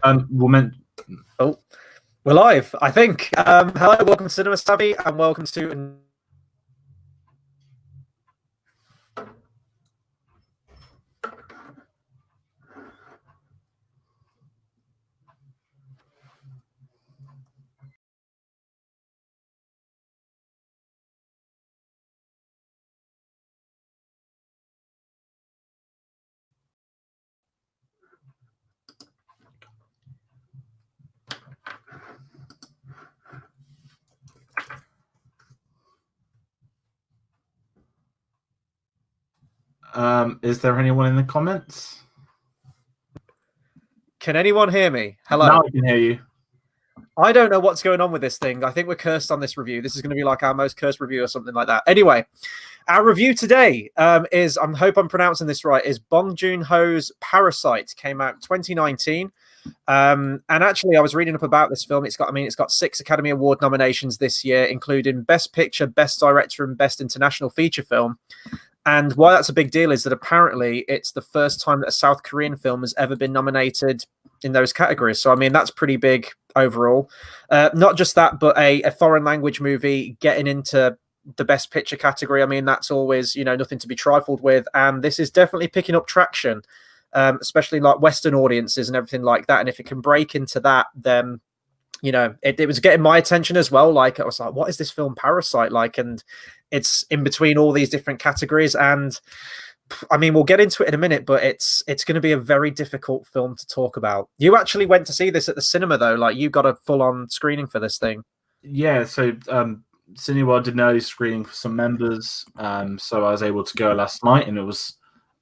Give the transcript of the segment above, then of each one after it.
We'll meant. Oh, we're live, I think. Hello, welcome to Cinema Savvy, and welcome to. Is there anyone in the comments? Can anyone hear me? Hello. Now I can hear you. I don't know what's going on with this thing. I think we're cursed on this review. This is going to be like our most cursed review or something like that. Anyway, our review today is, I hope I'm pronouncing this right, is Bong Joon-ho's Parasite. Came out 2019. And actually, I was reading up about this film. It's got 6 Academy Award nominations this year, including Best Picture, Best Director, and Best International Feature Film. And why that's a big deal is that apparently it's the first time that a South Korean film has ever been nominated in those categories. So, I mean, that's pretty big overall. Not just that, but a foreign language movie getting into the Best Picture category. I mean, that's always, nothing to be trifled with. And this is definitely picking up traction, especially like Western audiences and everything like that. And if it can break into that, then it was getting my attention as well. Like, I was like, what is this film Parasite like? And it's in between all these different categories. And I mean, we'll get into it in a minute, but it's going to be a very difficult film to talk about. You actually went to see this at the cinema, though. Like, you got a full-on screening for this thing. Yeah, so Cineworld did an early screening for some members. So I was able to go last night, and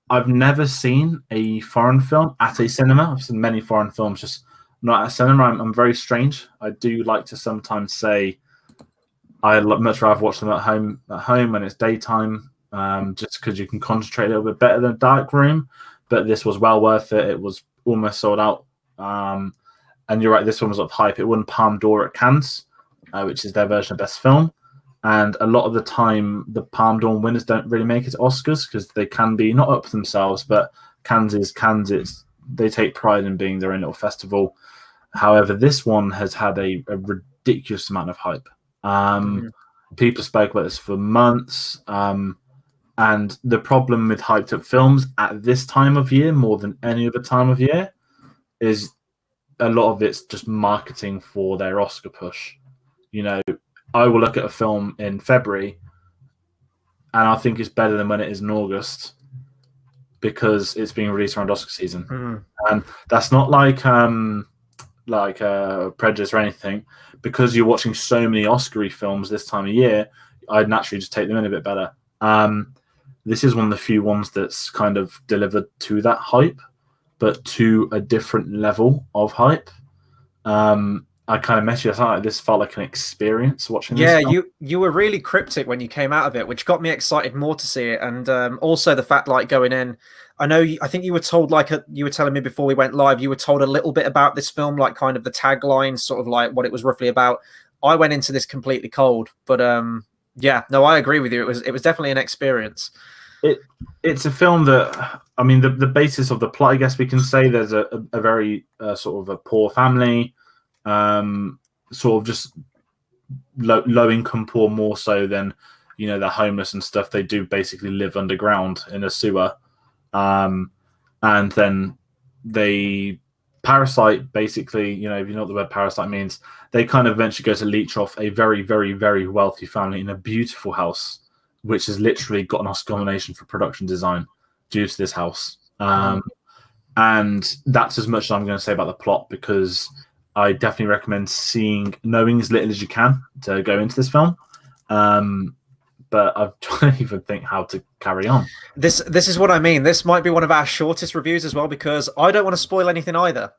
I've never seen a foreign film at a cinema. I've seen many foreign films, just not at a cinema. I'm very strange. I do like to sometimes say I'd much rather watch them at home when it's daytime, just because you can concentrate a little bit better than a dark room. But this was well worth it. It was almost sold out. And you're right, this one was of hype. It won Palme d'Or at Cannes, which is their version of Best Film. And a lot of the time, the Palme d'Or winners don't really make it to Oscars because they can be not up for themselves, but Cannes is Cannes. They take pride in being their own little festival. However, this one has had a ridiculous amount of hype. People spoke about this for months. And the problem with hyped up films at this time of year, more than any other time of year, is a lot of it's just marketing for their Oscar push. I will look at a film in February and I think it's better than when it is in August because it's being released around Oscar season. And that's not like prejudice or anything. Because you're watching so many Oscar-y films this time of year, I'd naturally just take them in a bit better. This is one of the few ones that's kind of delivered to that hype, but to a different level of hype. I kind of met you. This felt like an experience watching this. Yeah, you were really cryptic when you came out of it, which got me excited more to see it. And also the fact, like, going in, I think you were told, like, you were telling me before we went live, you were told a little bit about this film, like kind of the tagline, sort of like what it was roughly about. I went into this completely cold, but yeah, no, I agree with you. It was definitely an experience. It's a film that, I mean, the basis of the plot, I guess we can say there's a very sort of a poor family, sort of just low income poor more so than, they're homeless and stuff. They do basically live underground in a sewer. And then they parasite, basically, if you know what the word parasite means, they kind of eventually go to leech off a very, very, very wealthy family in a beautiful house, which has literally got an Oscar nomination for production design due to this house. And that's as much as I'm going to say about the plot, because I definitely recommend knowing as little as you can to go into this film. But I don't even think how to carry on. This is what I mean. This might be one of our shortest reviews as well, because I don't want to spoil anything either.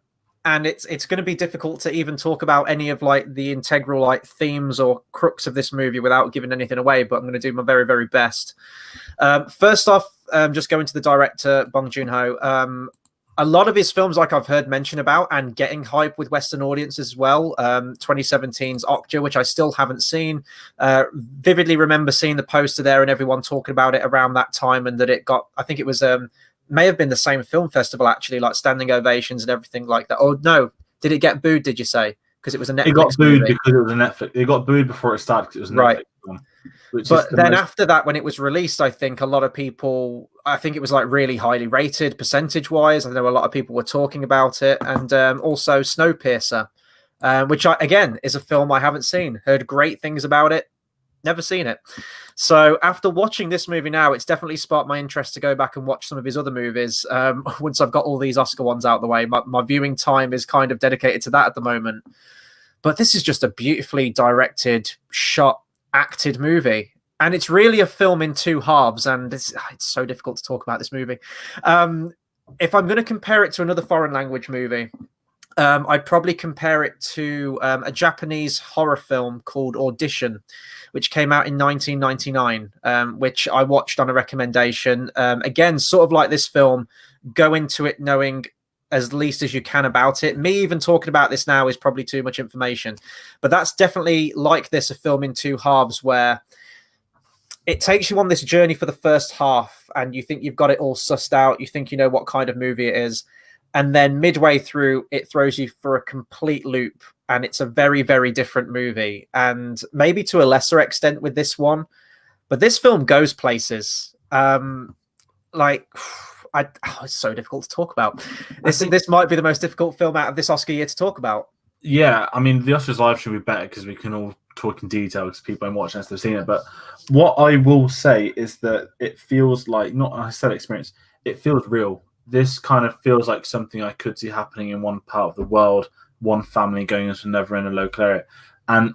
And it's going to be difficult to even talk about any of like the integral like themes or crux of this movie without giving anything away, but I'm going to do my very, very best. First off, just going to the director, Bong Joon-ho. A lot of his films, like I've heard mention about and getting hype with Western audiences as well. 2017's Okja, which I still haven't seen. Vividly remember seeing the poster there and everyone talking about it around that time, and that it got, I think it was, may have been the same film festival actually, like standing ovations and everything like that. Oh no, Did it get booed? Did you say because it was a Netflix It got booed movie? because it was a Netflix. It got booed before it started because it was a Right. Netflix film, which is But the then most. after that, when it was released, I think a lot of people, I think it was like really highly rated percentage wise. I know a lot of people were talking about it. And also Snowpiercer, which again is a film I haven't seen. Heard great things about it. Never seen it. So after watching this movie now, it's definitely sparked my interest to go back and watch some of his other movies. Once I've got all these Oscar ones out of the way, my viewing time is kind of dedicated to that at the moment. But this is just a beautifully directed, shot, acted movie. And it's really a film in two halves. And it's so difficult to talk about this movie. If I'm going to compare it to another foreign language movie, I'd probably compare it to a Japanese horror film called Audition, which came out in 1999, which I watched on a recommendation. Again, sort of like this film, go into it knowing as least as you can about it. Me even talking about this now is probably too much information, but that's definitely like this, a film in two halves where it takes you on this journey for the first half and you think you've got it all sussed out. You think you know what kind of movie it is. And then midway through, it throws you for a complete loop. And it's a very, very different movie. And maybe to a lesser extent with this one. But this film goes places. It's so difficult to talk about. This might be the most difficult film out of this Oscar year to talk about. Yeah, I mean, the Oscars live should be better because we can all talk in detail because people aren't watching unless they've seen it. But what I will say is that it feels like, not I said experience, it feels real. This kind of feels like something I could see happening in one part of the world, one family going into another in a local area. And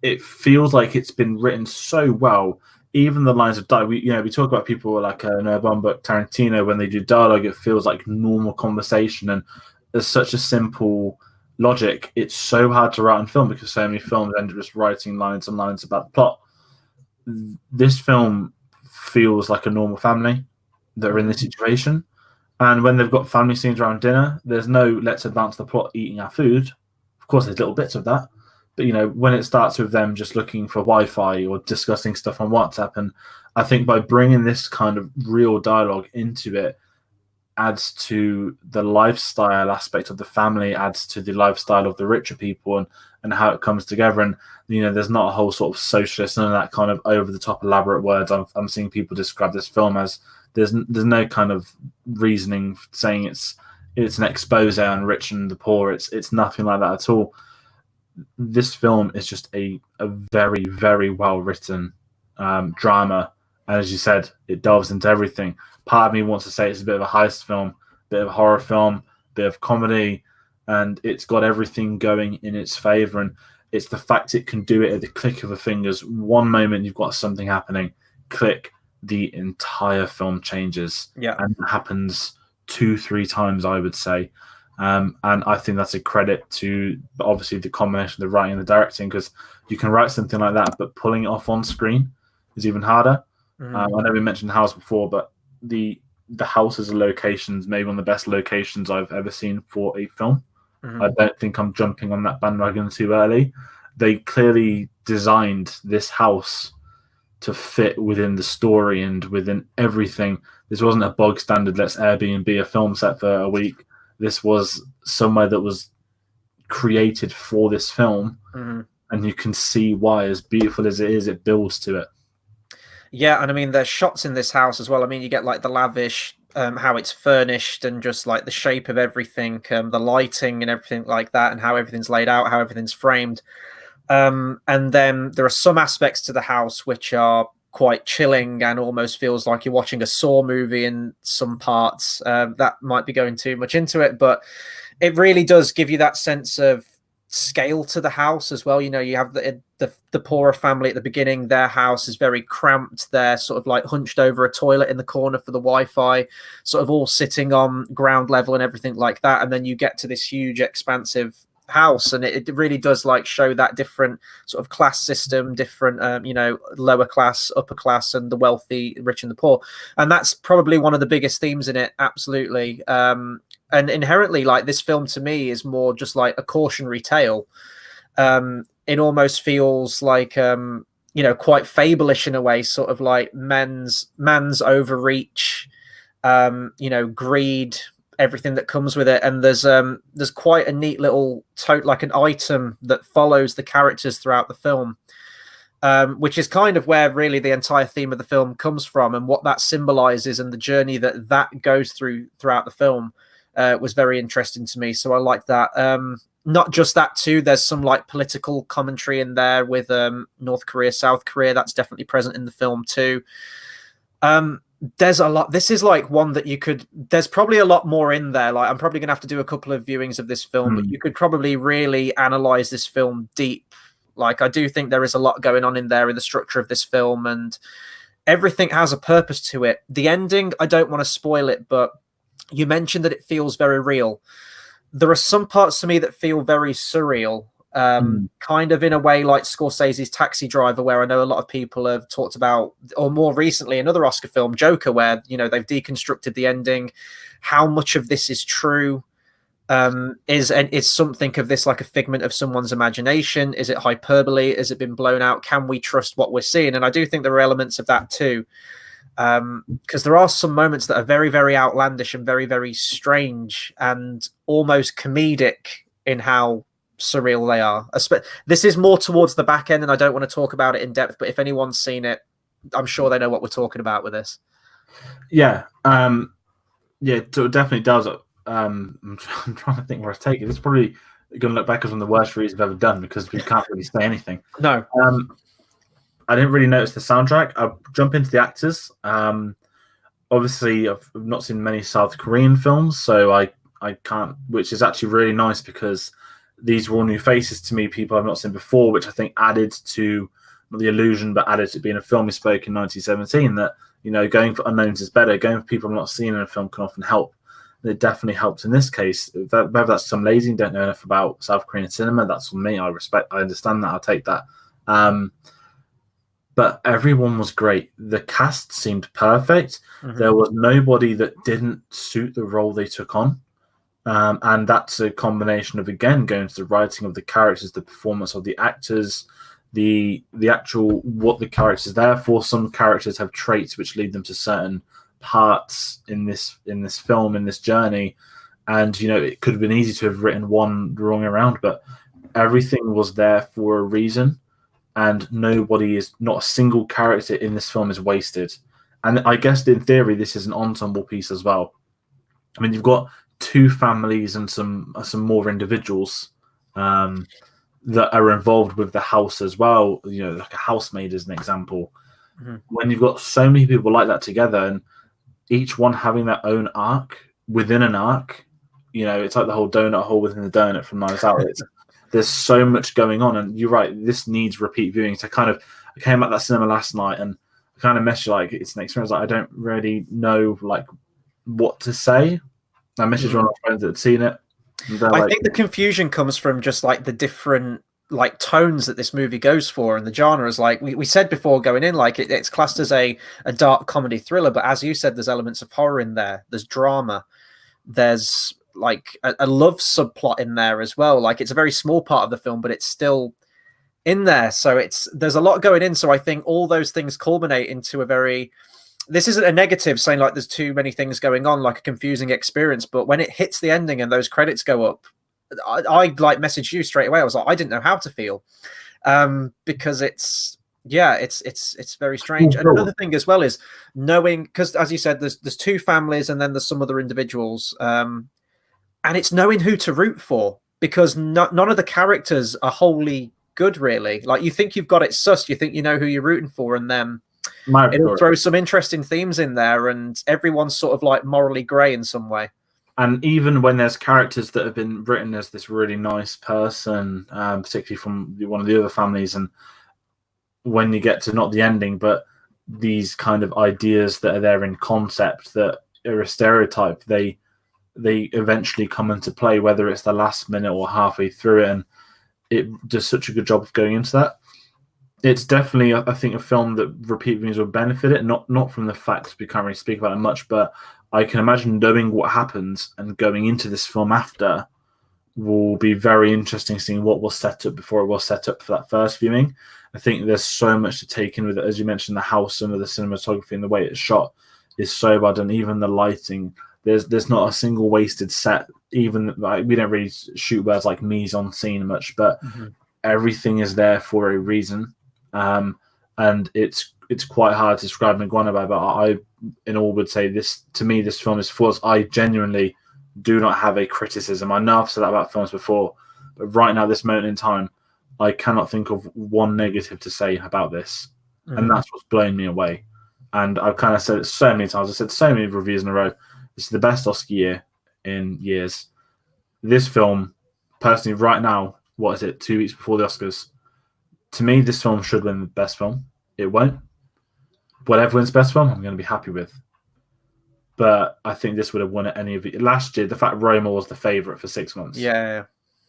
it feels like it's been written so well. Even the lines of dialogue, we talk about people like Noah Baumbach, Tarantino, when they do dialogue, it feels like normal conversation. And there's such a simple logic. It's so hard to write in film because so many films end up just writing lines and lines about the plot. This film feels like a normal family that are in this situation. And when they've got family scenes around dinner, there's no let's advance the plot eating our food. Of course, there's little bits of that. But, when it starts with them just looking for Wi-Fi or discussing stuff on WhatsApp, and I think by bringing this kind of real dialogue into it adds to the lifestyle aspect of the family, adds to the lifestyle of the richer people and how it comes together. And, there's not a whole sort of socialist, none of that kind of over-the-top elaborate words. I'm seeing people describe this film as there's no kind of reasoning saying it's an expose on rich and the poor. It's nothing like that at all. This film is just a very, very well written drama, and as you said, it delves into everything. Part of me wants to say it's a bit of a heist film, a bit of a horror film, a bit of comedy, and it's got everything going in its favor. And it's the fact it can do it at the click of a fingers. One moment you've got something happening, click, the entire film changes. Yeah, and it happens 2-3 times, I would say. And I think that's a credit to obviously the combination of the writing and the directing, because you can write something like that, but pulling it off on screen is even harder. Mm-hmm. I know we mentioned the house before, but the house as a location is maybe one of the best locations I've ever seen for a film. Mm-hmm. I don't think I'm jumping on that bandwagon too early. They clearly designed this house to fit within the story and within everything. This wasn't a bog standard, let's Airbnb a film set for a week. This was somewhere that was created for this film, Mm-hmm. and you can see why, as beautiful as it is, it builds to it. Yeah, and I mean, there's shots in this house as well. I mean, you get like the lavish, how it's furnished and just like the shape of everything, the lighting and everything like that, and how everything's laid out, how everything's framed. And then there are some aspects to the house which are quite chilling and almost feels like you're watching a Saw movie in some parts. That might be going too much into it, but it really does give you that sense of scale to the house as well. You have the poorer family at the beginning. Their house is very cramped. They're sort of like hunched over a toilet in the corner for the Wi-Fi, sort of all sitting on ground level and everything like that. And then you get to this huge, expansive house, and it really does like show that different sort of class system, different lower class, upper class, and the wealthy, rich, and the poor. And that's probably one of the biggest themes in it, absolutely. And inherently, like, this film to me is more just like a cautionary tale. It almost feels like quite fable-ish in a way, sort of like man's overreach, greed, everything that comes with it. And there's quite a neat little like an item that follows the characters throughout the film, which is kind of where really the entire theme of the film comes from, and what that symbolizes and the journey that goes throughout the film was very interesting to me. So I like that. Not just that too, there's some like political commentary in there with North Korea, South Korea. That's definitely present in the film too. There's a lot. This is like one that there's probably a lot more in there. Like I'm probably gonna have to do a couple of viewings of this film, but you could probably really analyze this film deep. Like I do think there is a lot going on in there in the structure of this film, and everything has a purpose to it. The ending, I don't want to spoil it, but you mentioned that it feels very real. There are some parts to me that feel very surreal, kind of in a way like Scorsese's Taxi Driver, where I know a lot of people have talked about, or more recently another Oscar film, Joker, where they've deconstructed the ending. How much of this is true? Is something of this like a figment of someone's imagination? Is it hyperbole? Has it been blown out? Can we trust what we're seeing? And I do think there are elements of that too. Because there are some moments that are very, very outlandish and very, very strange and almost comedic in how surreal they are. This is more towards the back end, and I don't want to talk about it in depth, but if anyone's seen it, I'm sure they know what we're talking about with this. Yeah. It definitely does. I'm trying to think where I take it. It's probably going to look back as one of the worst reviews I've ever done, because we can't really say anything. No. I didn't really notice the soundtrack. I'll jump into the actors. Obviously, I've not seen many South Korean films, so I can't, which is actually really nice, because these were all new faces to me, people I've not seen before, which I think added to the illusion, but added to being a film we spoke in 1917, that, going for unknowns is better. Going for people I've not seen in a film can often help. And it definitely helped in this case. Whether that's some lazy and don't know enough about South Korean cinema, that's on me. I understand that. I'll take that. But everyone was great. The cast seemed perfect. There was nobody that didn't suit the role they took on. And that's a combination of, again, going to the writing of the characters, the performance of the actors, the actual what the characters are there for. Some characters have traits which lead them to certain parts in this film, in this journey. And, it could have been easy to have written one the wrong way around, but everything was there for a reason. And not a single character in this film is wasted. And I guess in theory, this is an ensemble piece as well. I mean, you've got two families and some more individuals that are involved with the house as well. Like a housemaid is an example. When you've got so many people like that together, and each one having their own arc within an arc, it's like the whole donut hole within the donut from Nice Out. There's so much going on, and you're right, this needs repeat viewing. So I came out that cinema last night, and I kind of messaged, like, it's an experience. Like, I don't really know like what to say. I messaged one of my friends that had seen it. I think the confusion comes from just like the different like tones that this movie goes for, and the genres. Like we said before going in, like it's classed as a dark comedy thriller, but as you said, there's elements of horror in there. There's drama. There's like a love subplot in there as well. Like it's a very small part of the film, but it's still in there. So there's a lot going in. So I think all those things culminate into this isn't a negative saying like there's too many things going on, like a confusing experience. But when it hits the ending and those credits go up, I like messaged you straight away. I was like, I didn't know how to feel, because it's very strange. And another thing as well is knowing, because as you said, there's two families and then there's some other individuals. And it's knowing who to root for, because none of the characters are wholly good, really. Like you think you've got it sussed, you think you know who you're rooting for, and then it'll throw some interesting themes in there, and everyone's sort of like morally grey in some way. And even when there's characters that have been written as this really nice person, particularly from one of the other families, and when you get to not the ending, but these kind of ideas that are there in concept that are a stereotype, they eventually come into play, whether it's the last minute or halfway through it, and it does such a good job of going into that. It's definitely, I think, a film that repeat viewings will benefit it, not from the fact we can't really speak about it much, but I can imagine knowing what happens and going into this film after will be very interesting, seeing what was set up before it was set up for that first viewing. I think there's so much to take in with it. As you mentioned, the house and the cinematography and the way it's shot is so bad, and even the lighting, There's not a single wasted set. Even like we don't really shoot words like mise en scene much, but everything is there for a reason. And it's quite hard to describe Iguana, but I in all would say this to me. This film is flawless. I genuinely do not have a criticism. I know I've said that about films before, but right now, this moment in time, I cannot think of one negative to say about this, and that's what's blown me away. And I've kind of said it so many times. I said so many reviews in a row. This is the best Oscar year in years. This film, personally, right now, what is it? 2 weeks before the Oscars. To me, this film should win the best film. It won't. Whatever wins best film, I'm going to be happy with. But I think this would have won at any of it. Last year, the fact Roma was the favourite for 6 months. Yeah.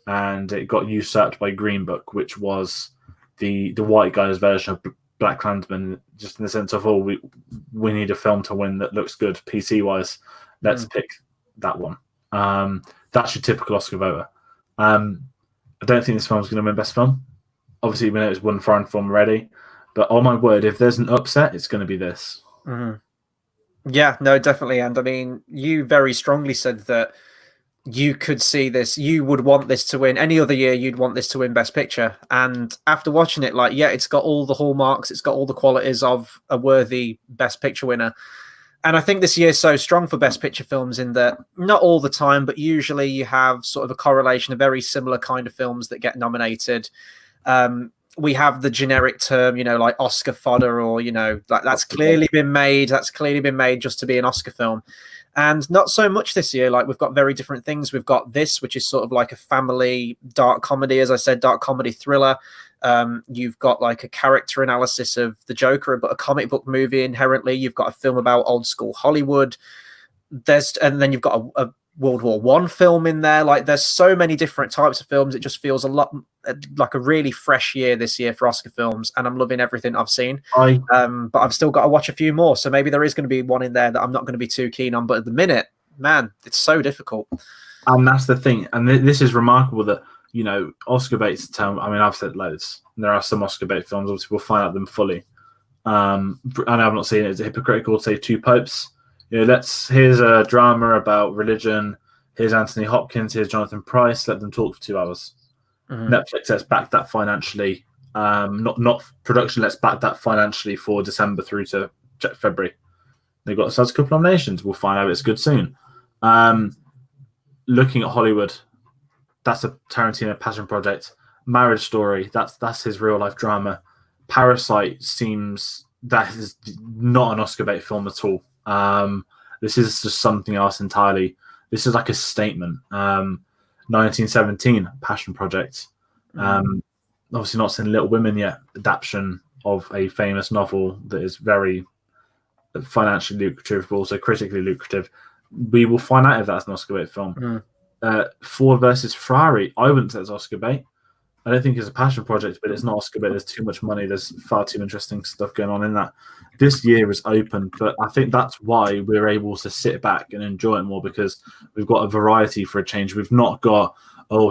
And it got usurped by Green Book, which was the white guy's version of Black Klansman, just in the sense of, we need a film to win that looks good PC-wise. Let's pick that one. That's your typical Oscar voter. I don't think this film's going to win best film. Obviously, we know it's won foreign film already. But oh my word, if there's an upset, it's going to be this. Yeah, no, definitely. And I mean, you very strongly said that you could see this, you would want this to win. Any other year, you'd want this to win Best Picture. And after watching it, like, yeah, it's got all the hallmarks, it's got all the qualities of a worthy Best Picture winner. And I think this year is so strong for Best Picture films in that, not all the time, but usually you have sort of a correlation of very similar kind of films that get nominated. We have the generic term, like Oscar fodder, or, like that's clearly been made just to be an Oscar film. And not so much this year. Like, we've got very different things. We've got this, which is sort of like a family dark comedy, as I said, dark comedy thriller. You've got like a character analysis of the Joker, but a comic book movie inherently. You've got a film about old school Hollywood. And then you've got a World War I film in there. Like, there's so many different types of films. It just feels a lot like a really fresh year this year for Oscar films, and I'm loving everything I've seen. But I've still got to watch a few more, so maybe there is going to be one in there that I'm not going to be too keen on. But at the minute, man, it's so difficult. And that's the thing. And this is remarkable that, Oscarbait's term. I mean, I've said loads. There are some Oscarbait films. Obviously, we'll find out them fully. And I've not seen it. It's hypocritical to say two popes. Here's a drama about religion. Here's Anthony Hopkins. Here's Jonathan Pryce. Let them talk for 2 hours. Netflix, let's back that financially. Not production. Let's back that financially for December through to February. They've got a couple of nominations. We'll find out it's good soon. Looking at Hollywood, that's a Tarantino passion project. Marriage Story, that's his real life drama. Parasite seems that is not an Oscar bait film at all. This is just something else entirely. This is like a statement. 1917, passion project. Obviously not seen Little Women yet, adaptation of a famous novel that is very financially lucrative, but also critically lucrative. We will find out if that's an Oscar bait film. Ford versus Ferrari, I wouldn't say it's Oscar bait. I don't think it's a passion project, but it's not Oscar bait. There's too much money. There's far too interesting stuff going on in that. This year is open, but I think that's why we're able to sit back and enjoy it more, because we've got a variety for a change. We've not got,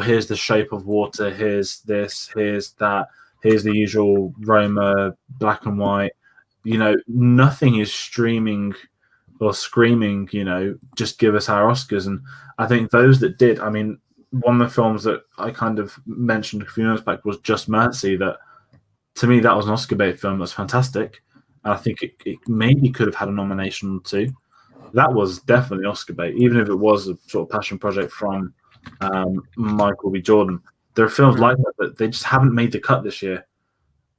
here's The Shape of Water, here's this, here's that, here's the usual Roma, black and white. Nothing is streaming or screaming, just give us our Oscars. And I think those that did, I mean, one of the films that I kind of mentioned a few minutes back was Just Mercy. That, to me, that was an Oscar bait film. That's fantastic. And I think it maybe could have had a nomination or two. That was definitely Oscar bait, even if it was a sort of passion project from Michael B. Jordan. There are films like that, but they just haven't made the cut this year.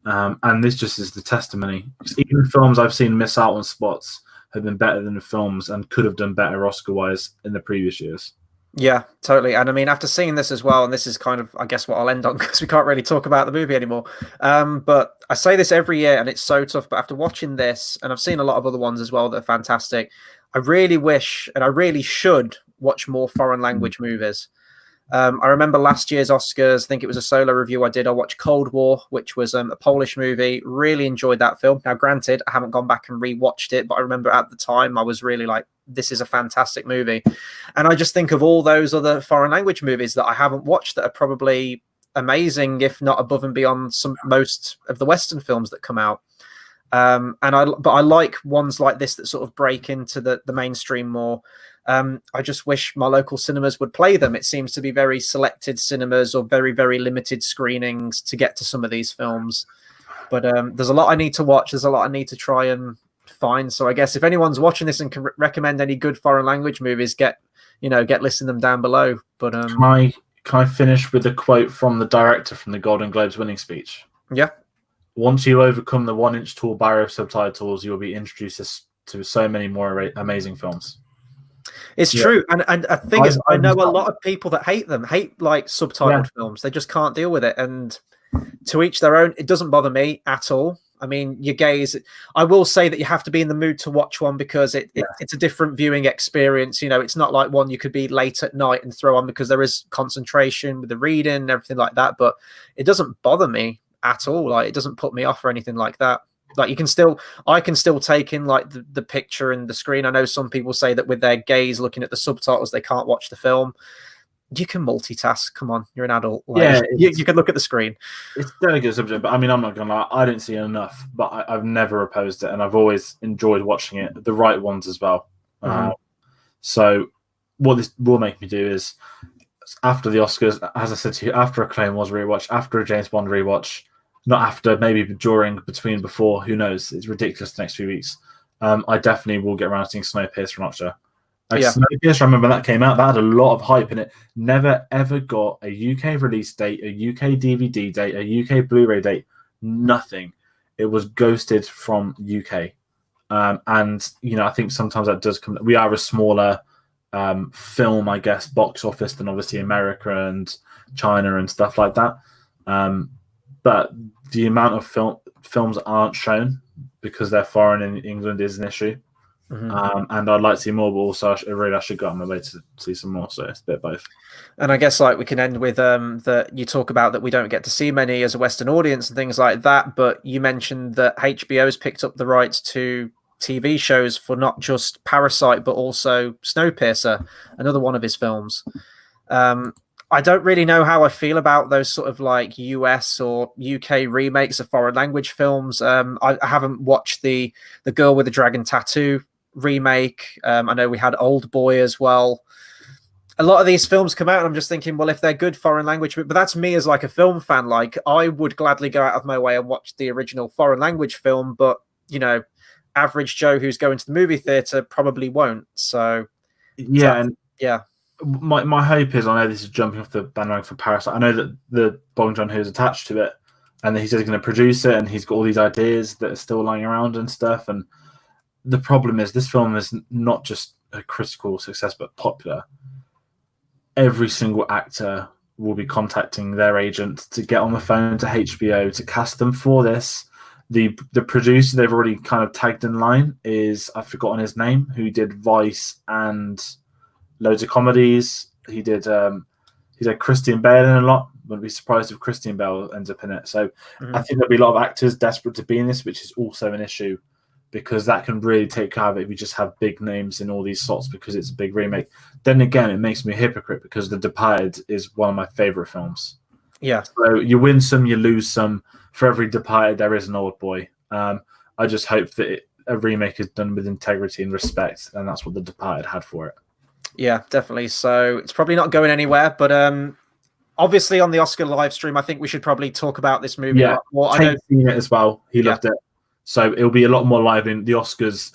And this just is the testimony. Even films I've seen miss out on spots have been better than the films and could have done better Oscar-wise in the previous years. Yeah, totally. And I mean, after seeing this as well, and this is kind of, I guess, what I'll end on, because we can't really talk about the movie anymore. But I say this every year, and it's so tough. But after watching this, and I've seen a lot of other ones as well that are fantastic, I really wish, and I really should, watch more foreign language movies. I remember last year's Oscars, I think it was a solo review I did. I watched Cold War, which was a Polish movie. Really enjoyed that film. Now, granted, I haven't gone back and rewatched it, but I remember at the time I was really like, this is a fantastic movie. And I just think of all those other foreign language movies that I haven't watched that are probably amazing, if not above and beyond most of the Western films that come out. But I like ones like this that sort of break into the mainstream more. I just wish my local cinemas would play them. It seems to be very selected cinemas or very, very limited screenings to get to some of these films. But there's a lot I need to watch. There's a lot I need to try and find. So I guess if anyone's watching this and can recommend any good foreign language movies, get listing them down below. But can I finish with a quote from the director from the Golden Globes winning speech? Yeah. Once you overcome the 1-inch tall barrier of subtitles, you'll be introduced to so many more amazing films. It's true, and the thing is, I know a lot of people that hate like subtitled films. They just can't deal with it, and to each their own. It doesn't bother me at all. I mean, your gaze. I will say that you have to be in the mood to watch one because it's a different viewing experience. You know, it's not like one you could be late at night and throw on because there is concentration with the reading and everything like that. But it doesn't bother me at all. Like, it doesn't put me off or anything like that. Like, I can still take in like the picture and the screen. I know some people say that with their gaze looking at the subtitles, they can't watch the film. You can multitask. Come on, you're an adult. Like, you can look at the screen. It's a delicate subject, but I mean, I'm not gonna lie, I don't see enough, but I've never opposed it, and I've always enjoyed watching it. The right ones as well. So, what this will make me do is, after the Oscars, as I said to you, after a Clone Wars rewatch, after a James Bond rewatch. Not after, maybe during, between, before, who knows? It's ridiculous the next few weeks. I definitely will get around to seeing Snowpiercer and Octa. Snowpiercer, I remember that came out. That had a lot of hype in it. Never, ever got a UK release date, a UK DVD date, a UK Blu-ray date. Nothing. It was ghosted from UK. And, you know, I think sometimes that does come... We are a smaller film, I guess, box office than obviously America and China and stuff like that. But the amount of films aren't shown because they're foreign in England is an issue. And I'd like to see more, but also I should go on my way to see some more. So it's a bit of both. And I guess like we can end with that you talk about that we don't get to see many as a Western audience and things like that. But you mentioned that HBO's picked up the rights to TV shows for not just Parasite, but also Snowpiercer, another one of his films. I don't really know how I feel about those sort of like US or UK remakes of foreign language films. I haven't watched the Girl with the Dragon Tattoo remake. I know we had Old Boy as well. A lot of these films come out and I'm just thinking, well, if they're good foreign language, but that's me as like a film fan. Like, I would gladly go out of my way and watch the original foreign language film, but, you know, average Joe who's going to the movie theater probably won't. So yeah. Yeah. My hope is, I know this is jumping off the bandwagon for Parasite. I know that the Bong Joon-ho is attached to it, and that he's going to produce it, and he's got all these ideas that are still lying around and stuff. And the problem is, this film is not just a critical success, but popular. Every single actor will be contacting their agent to get on the phone to HBO to cast them for this. The producer they've already kind of tagged in line is, I've forgotten his name, who did Vice and loads of comedies. He did Christian Bale in a lot. Wouldn't be surprised if Christian Bale ends up in it. So I think there'll be a lot of actors desperate to be in this, which is also an issue because that can really take care of it if you just have big names in all these slots because it's a big remake. Then again, it makes me a hypocrite because The Departed is one of my favorite films. Yeah. So you win some, you lose some. For every Departed, there is an Old Boy. I just hope that a remake is done with integrity and respect, and that's what The Departed had for it. Yeah, definitely. So it's probably not going anywhere, but obviously on the Oscar live stream, I think we should probably talk about this movie a lot more. Tate's seen it as well. He loved it. So it'll be a lot more live in the Oscars,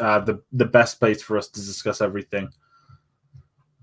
the best place for us to discuss everything.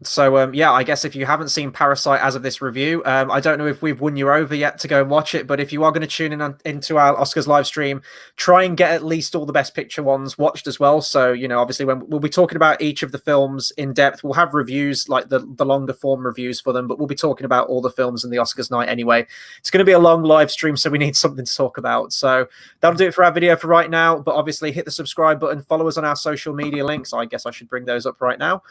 So, yeah, I guess if you haven't seen Parasite as of this review, I don't know if we've won you over yet to go and watch it, but if you are going to tune in into our Oscars live stream, try and get at least all the Best Picture ones watched as well. So, you know, obviously when we'll be talking about each of the films in depth, we'll have reviews, like the longer form reviews for them, but we'll be talking about all the films in the Oscars night anyway. It's going to be a long live stream, so we need something to talk about. So that'll do it for our video for right now, but obviously hit the subscribe button, follow us on our social media links. I guess I should bring those up right now.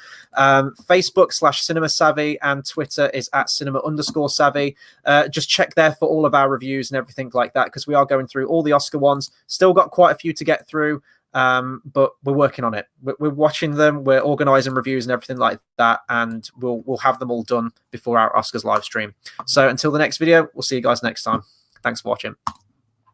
Facebook/Cinema Savvy and Twitter is @cinema_savvy. Just check there for all of our reviews and everything like that because we are going through all the Oscar ones. Still got quite a few to get through, but we're working on it. We're watching them, we're organizing reviews and everything like that, and we'll have them all done before our Oscars live stream. So until the next video, we'll see you guys next time. Thanks for watching.